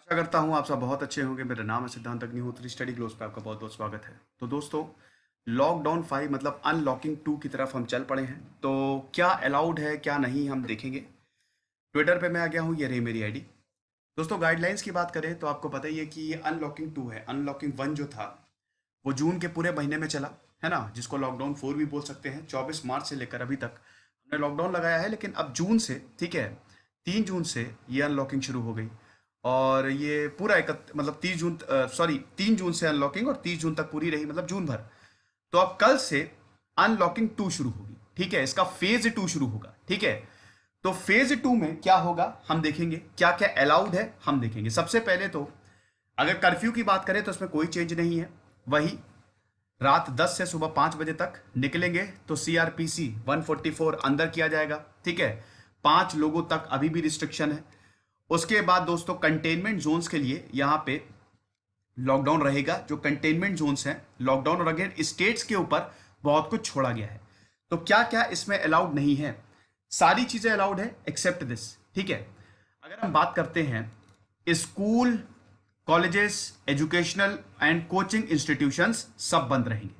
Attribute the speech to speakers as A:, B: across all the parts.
A: आशा करता हूँ आप सब बहुत अच्छे होंगे। मेरा नाम है सिद्धांत अग्निहोत्री। स्टडी ग्लोस पे आपका बहुत बहुत स्वागत है। तो दोस्तों, लॉकडाउन 5 मतलब अनलॉकिंग 2 की तरफ हम चल पड़े हैं। तो क्या अलाउड है क्या नहीं हम देखेंगे। ट्विटर पे मैं आ गया हूँ, ये रही मेरी आईडी। दोस्तों, गाइडलाइंस की बात करें तो आपको पता ही है कि ये अनलॉकिंग 2 है। अनलॉकिंग 1 जो था वो जून के पूरे महीने में चला, है ना, जिसको लॉकडाउन 4 भी बोल सकते हैं। 24 मार्च से लेकर अभी तक हमने लॉकडाउन लगाया है, लेकिन अब जून से, ठीक है, 3 जून से ये अनलॉकिंग शुरू हो गई। और ये पूरा मतलब 30 जून, सॉरी, 3 जून से अनलॉकिंग और 30 जून तक पूरी रही, मतलब जून भर। तो अब कल से अनलॉकिंग 2 शुरू होगी, ठीक है, इसका फेज 2 शुरू होगा, ठीक है। तो फेज 2 में क्या होगा हम देखेंगे, क्या क्या अलाउड है हम देखेंगे। सबसे पहले तो अगर कर्फ्यू की बात करें तो इसमें कोई चेंज नहीं है, वही रात 10 से सुबह 5 बजे तक। निकलेंगे तो सीआरपीसी 144 अंदर किया जाएगा, ठीक है। 5 लोगों तक अभी भी रिस्ट्रिक्शन है। उसके बाद दोस्तों, कंटेनमेंट जोन्स के लिए यहाँ पे लॉकडाउन रहेगा। जो कंटेनमेंट जोन्स हैं, लॉकडाउन, और अगेन स्टेट्स के ऊपर बहुत कुछ छोड़ा गया है। तो क्या क्या इसमें अलाउड नहीं है, सारी चीजें अलाउड है एक्सेप्ट दिस, ठीक है। अगर हम बात करते हैं, school, colleges, educational and coaching institutions सब बंद रहेंगे।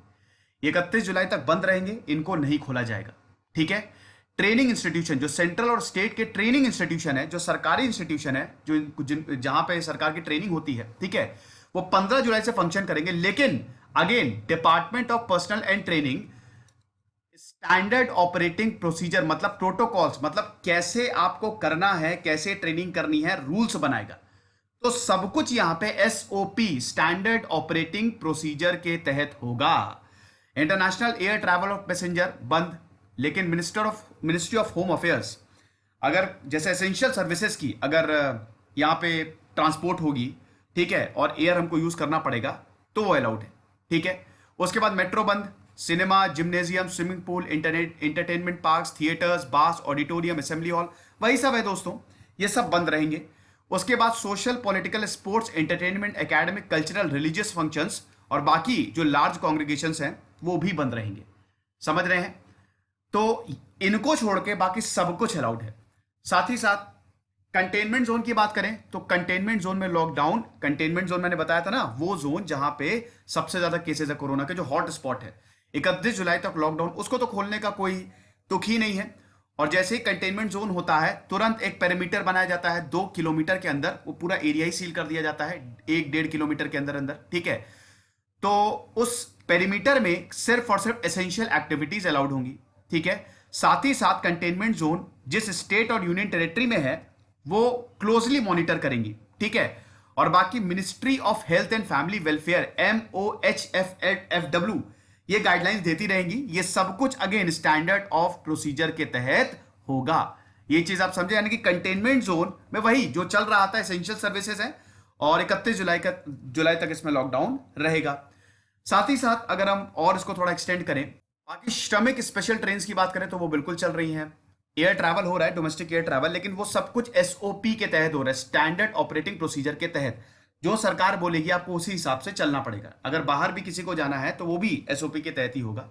A: 31 जुलाई तक बंद रहेंगे, इनको नहीं खोला जाएगा, ठीक है। ट्रेनिंग इंस्टीट्यूशन, जो सेंट्रल और स्टेट के ट्रेनिंग इंस्टीट्यूशन है, जो सरकारी इंस्टीट्यूशन है, जहां पे सरकार की ट्रेनिंग होती है, ठीक है, वो 15 जुलाई से फंक्शन करेंगे। लेकिन again department of personal and training standard operating procedure, मतलब प्रोटोकॉल्स, मतलब कैसे आपको करना है, कैसे ट्रेनिंग करनी है, रूल्स बनाएगा। तो सब कुछ यहां पे एसओपी, स्टैंडर्ड ऑपरेटिंग प्रोसीजर के तहत होगा। International air travel of passenger बंद, लेकिन मिनिस्ट्री ऑफ होम अफेयर्स, अगर जैसे एसेंशियल सर्विसेज की अगर यहाँ पे ट्रांसपोर्ट होगी, ठीक है, और एयर हमको यूज करना पड़ेगा, तो वो अलाउड है, ठीक है। उसके बाद मेट्रो बंद, cinema, gymnasium, swimming pool, internet, entertainment parks, theatres, bars, auditorium, assembly hall, वही सब है दोस्तों, ये सब बंद रहेंगे। उसके बाद social, political, sports, entertainment, academic, cultural, religious functions और बाकी जो लार्ज कॉन्ग्रीगेशंस हैं वो भी बंद रहेंगे। समझ रहे हैं। तो इनको छोड़ के बाकी सब कुछ अलाउड है। साथ ही साथ कंटेनमेंट जोन की बात करें तो कंटेनमेंट जोन में लॉकडाउन, कंटेनमेंट जोन मैंने बताया था ना, वो जोन जहां पे सबसे ज्यादा केसेस है कोरोना के, जो हॉट स्पॉट है, 31 जुलाई तक लॉकडाउन, उसको तो खोलने का कोई तुक ही नहीं है। और जैसे ही कंटेनमेंट जोन होता है, तुरंत एक पेरीमीटर बनाया जाता है 2 किलोमीटर के अंदर, वो पूरा एरिया ही सील कर दिया जाता है 1-1.5 किलोमीटर के अंदर अंदर, ठीक है। तो उस पेरीमीटर में सिर्फ और सिर्फ एसेंशियल एक्टिविटीज अलाउड होंगी, ठीक है। साथ ही साथ कंटेनमेंट जोन जिस स्टेट और यूनियन टेरिटरी में है वो क्लोजली मॉनिटर करेंगी, ठीक है। और बाकी ministry of health and family welfare, MOHFW, ये गाइडलाइंस देती रहेंगी। ये सब कुछ अगेन स्टैंडर्ड ऑफ प्रोसीजर के तहत होगा। ये चीज आप समझे, यानी कि कंटेनमेंट जोन में वही जो चल रहा था, एसेंशियल सर्विसेज है, और 31 जुलाई तक इसमें लॉकडाउन रहेगा। साथ ही साथ अगर हम और इसको थोड़ा एक्सटेंड करें, बाकी श्रमिक स्पेशल ट्रेन की बात करें तो वो बिल्कुल चल रही हैं। एयर ट्रैवल हो रहा है, डोमेस्टिक एयर ट्रैवल, लेकिन वो सब कुछ एसओपी के तहत हो रहा है, स्टैंडर्ड ऑपरेटिंग प्रोसीजर के तहत। जो सरकार बोलेगी आपको उसी हिसाब से चलना पड़ेगा। अगर बाहर भी किसी को जाना है तो वो भी एसओपी के तहत ही होगा।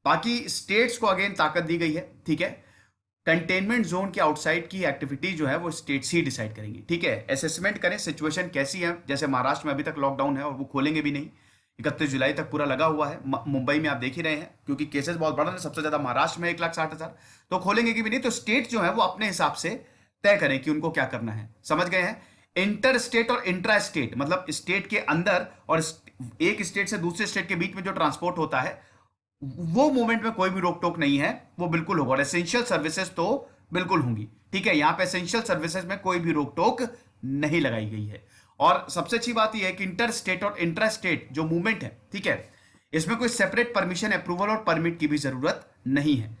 A: बाकी स्टेट्स को अगेन ताकत दी गई है, ठीक है। कंटेनमेंट जोन के आउटसाइड की एक्टिविटी जो है वो स्टेट्स ही डिसाइड करेंगी, ठीक है। असेसमेंट करें सिचुएशन कैसी है, जैसे महाराष्ट्र में अभी तक लॉकडाउन है और वो खोलेंगे भी नहीं, 31 जुलाई तक पूरा लगा हुआ है। मुंबई में आप देख ही रहे हैं, क्योंकि केसेस बहुत बढ़ रहे हैं, सबसे ज्यादा महाराष्ट्र में 1,60,000, तो खोलेंगे कि भी नहीं। तो स्टेट जो है वो अपने हिसाब से तय करें कि उनको क्या करना है, समझ गए हैं। इंटर स्टेट और इंट्रा स्टेट, मतलब स्टेट के अंदर और एक स्टेट से दूसरे स्टेट के बीच में जो ट्रांसपोर्ट होता है, वो मूवमेंट में कोई भी रोक टोक नहीं है, वो बिल्कुल होगा। और एसेंशियल सर्विसेज तो बिल्कुल होंगी, ठीक है। यहां पे एसेंशियल सर्विसेज में कोई भी रोक टोक नहीं लगाई गई है। और सबसे अच्छी बात यह है कि इंटर स्टेट और इंट्रा स्टेट जो मूवमेंट है, ठीक है, इसमें कोई सेपरेट परमिशन, अप्रूवल और परमिट की भी जरूरत नहीं है।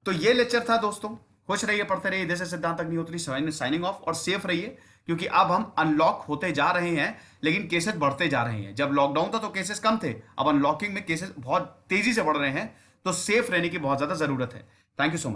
A: तो ये लेक्चर था दोस्तों। खुश रहिए, पढ़ते रहिए। जैसे सिद्धांत अग्निहोत्री साइनिंग ऑफ, और सेफ रहिए, क्योंकि अब हम अनलॉक होते जा रहे हैं, लेकिन केसेस बढ़ते जा रहे हैं। जब लॉकडाउन था तो केसेस कम थे, अब अनलॉकिंग में केसेस बहुत तेजी से बढ़ रहे हैं, तो सेफ रहने की बहुत ज्यादा जरूरत है। Thank you so much.